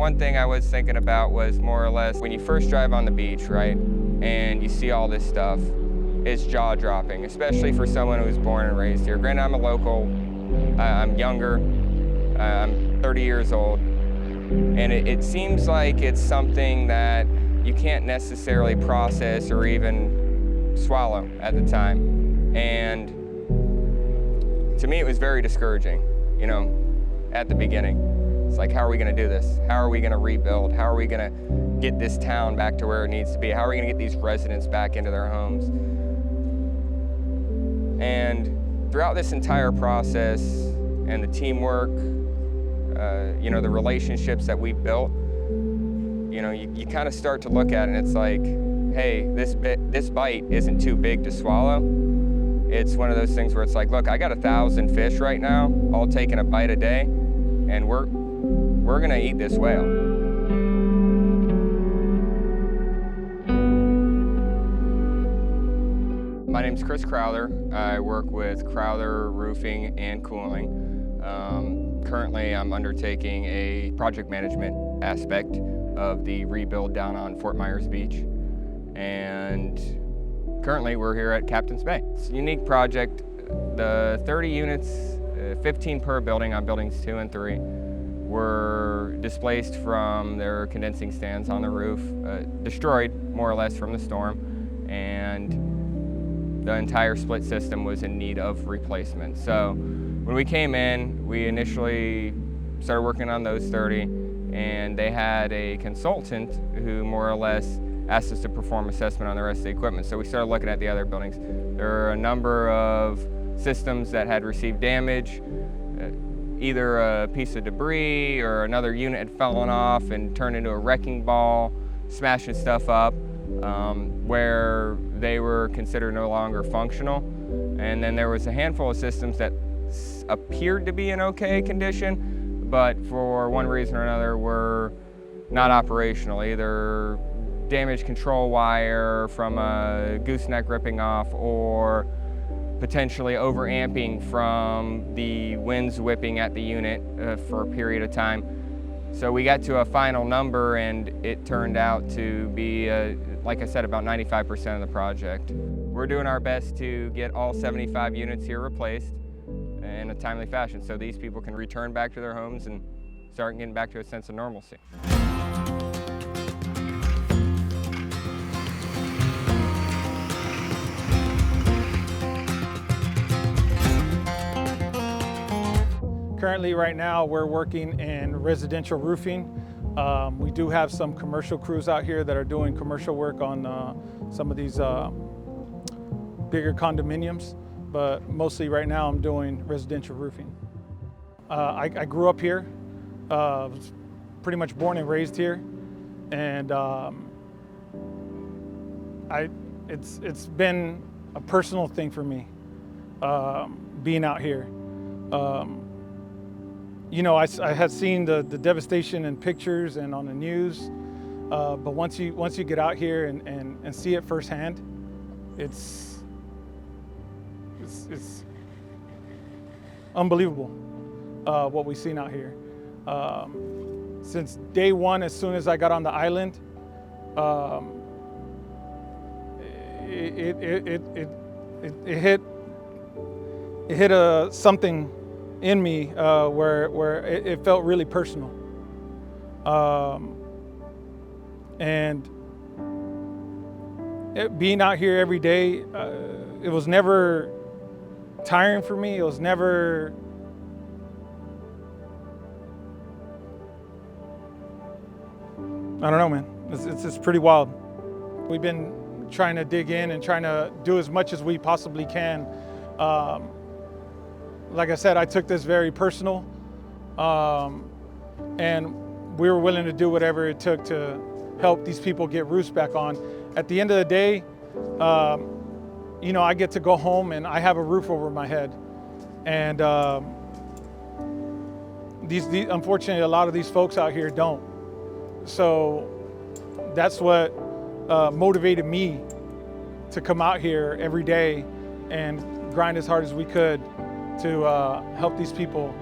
one thing I was thinking about was more or less when you first drive on the beach, right, and you see all this stuff, it's jaw-dropping, especially for someone who was born and raised here. Granted, I'm a local, I'm younger, I'm 30 years old, and it seems like it's something that you can't necessarily process or even swallow at the time. And to me, it was very discouraging, you know, at the beginning. It's like, how are we gonna do this? How are we gonna rebuild? How are we gonna get this town back to where it needs to be? How are we gonna get these residents back into their homes? And throughout this entire process and the teamwork, you know, the relationships that we built, you know, you kind of start to look at it and it's like, hey, this bite isn't too big to swallow. It's one of those things where it's like, look, I got 1,000 fish right now, all taking a bite a day, and we're gonna eat this whale. My name's Chris Crowther. I work with Crowther Roofing and Cooling. Currently, I'm undertaking a project management aspect of the rebuild down on Fort Myers Beach. And currently, we're here at Captain's Bay. It's a unique project. The 30 units, 15 per building on buildings 2 and 3, were displaced from their condensing stands on the roof, destroyed more or less from the storm, and the entire split system was in need of replacement. So when we came in, we initially started working on those 30, and they had a consultant who more or less asked us to perform assessment on the rest of the equipment. So we started looking at the other buildings. There are a number of systems that had received damage. Either a piece of debris or another unit had fallen off and turned into a wrecking ball, smashing stuff up, where they were considered no longer functional. And then there was a handful of systems that appeared to be in okay condition, but for one reason or another were not operational, either damaged control wire from a gooseneck ripping off or potentially overamping from the winds whipping at the unit for a period of time. So we got to a final number and it turned out to be, like I said, about 95% of the project. We're doing our best to get all 75 units here replaced in a timely fashion so these people can return back to their homes and start getting back to a sense of normalcy. Currently, right now, we're working in residential roofing. We do have some commercial crews out here that are doing commercial work on some of these bigger condominiums, but mostly right now I'm doing residential roofing. I grew up here, was pretty much born and raised here, and it's been a personal thing for me being out here. You know, I had seen the devastation in pictures and on the news, but once you get out here and see it firsthand, it's unbelievable what we've seen out here. Since day one, as soon as I got on the island, it hit something in me where it felt really personal, and being out here every day, it was never tiring for me. It was never I don't know, man. It's pretty wild. We've been trying to dig in and trying to do as much as we possibly can. Like I said, I took this very personal, and we were willing to do whatever it took to help these people get roofs back on. At the end of the day, you know, I get to go home and I have a roof over my head. And unfortunately, a lot of these folks out here don't. So that's what motivated me to come out here every day and grind as hard as we could to help these people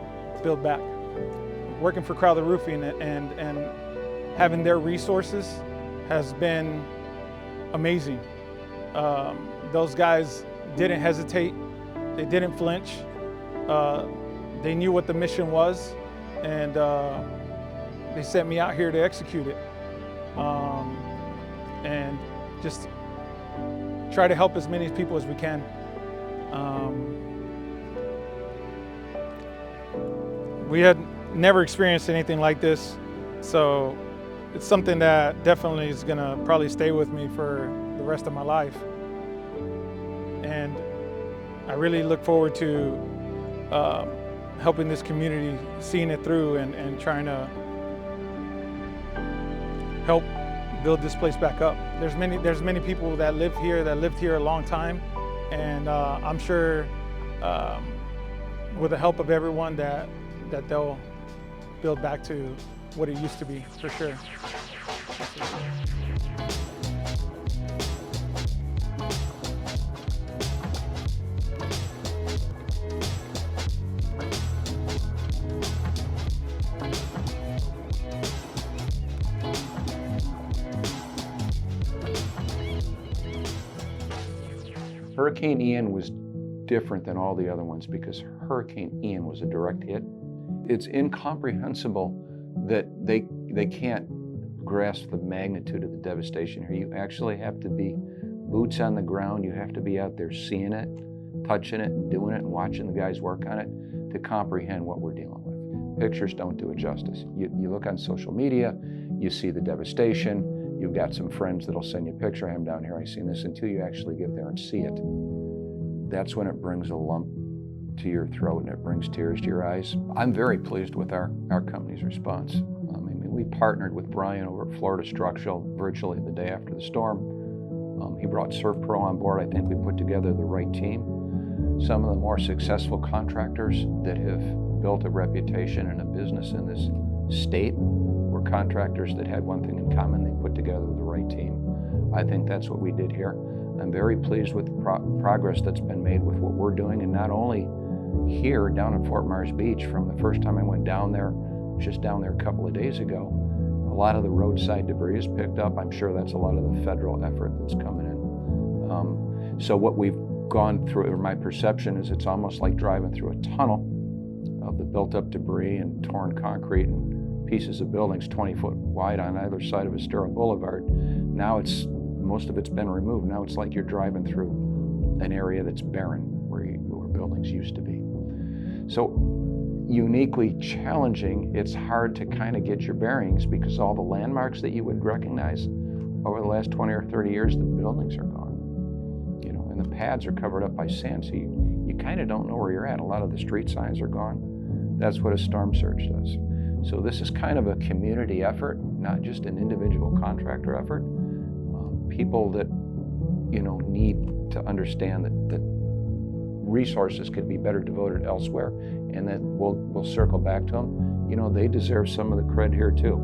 build back. Working for Crowther Roofing and having their resources has been amazing. Those guys didn't hesitate, they didn't flinch, they knew what the mission was, and they sent me out here to execute it. And just try to help as many people as we can. We had never experienced anything like this, so it's something that definitely is gonna probably stay with me for the rest of my life. And I really look forward to helping this community, seeing it through and trying to help build this place back up. There's many people that live here, that lived here a long time, and I'm sure with the help of everyone that they'll build back to what it used to be, for sure. Hurricane Ian was different than all the other ones because Hurricane Ian was a direct hit. It's incomprehensible that they can't grasp the magnitude of the devastation here. You actually have to be boots on the ground. You have to be out there seeing it, touching it, and doing it, and watching the guys work on it to comprehend what we're dealing with. Pictures don't do it justice. You look on social media, you see the devastation. You've got some friends that'll send you a picture. I'm down here, I seen this. Until you actually get there and see it, that's when it brings a lump to your throat and it brings tears to your eyes. I'm very pleased with our company's response. I mean, we partnered with Brian over at Florida Structural virtually the day after the storm. He brought Surf Pro on board. I think we put together the right team. Some of the more successful contractors that have built a reputation and a business in this state were contractors that had one thing in common: they put together the right team. I think that's what we did here. I'm very pleased with the progress that's been made with what we're doing, and not only here down at Fort Myers Beach. From the first time I went down there, just down there a couple of days ago, a lot of the roadside debris is picked up. I'm sure that's a lot of the federal effort that's coming in. So what we've gone through, or my perception is, it's almost like driving through a tunnel of the built up debris and torn concrete and pieces of buildings 20 foot wide on either side of Estero Boulevard. Now most of it's been removed. Now it's like you're driving through an area that's barren where buildings used to be. So uniquely challenging. It's hard to kind of get your bearings because all the landmarks that you would recognize over the last 20 or 30 years, the buildings are gone. And the pads are covered up by sand, so you kind of don't know where you're at. A lot of the street signs are gone. That's what a storm surge does. So this is kind of a community effort, not just an individual contractor effort. People that need to understand that resources could be better devoted elsewhere, and that we'll circle back to them. They deserve some of the credit here too.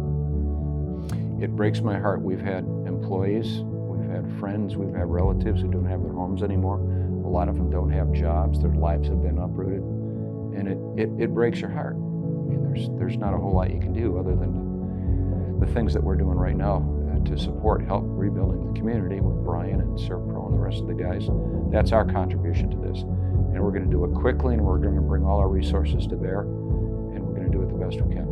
It breaks my heart. We've had employees, we've had friends, we've had relatives who don't have their homes anymore. A lot of them don't have jobs. Their lives have been uprooted, and it breaks your heart. I mean, there's not a whole lot you can do other than the things that we're doing right now to help rebuilding the community with Brian and Surf Pro and the rest of the guys. That's our contribution to this. And we're going to do it quickly, and we're going to bring all our resources to bear, and we're going to do it the best we can.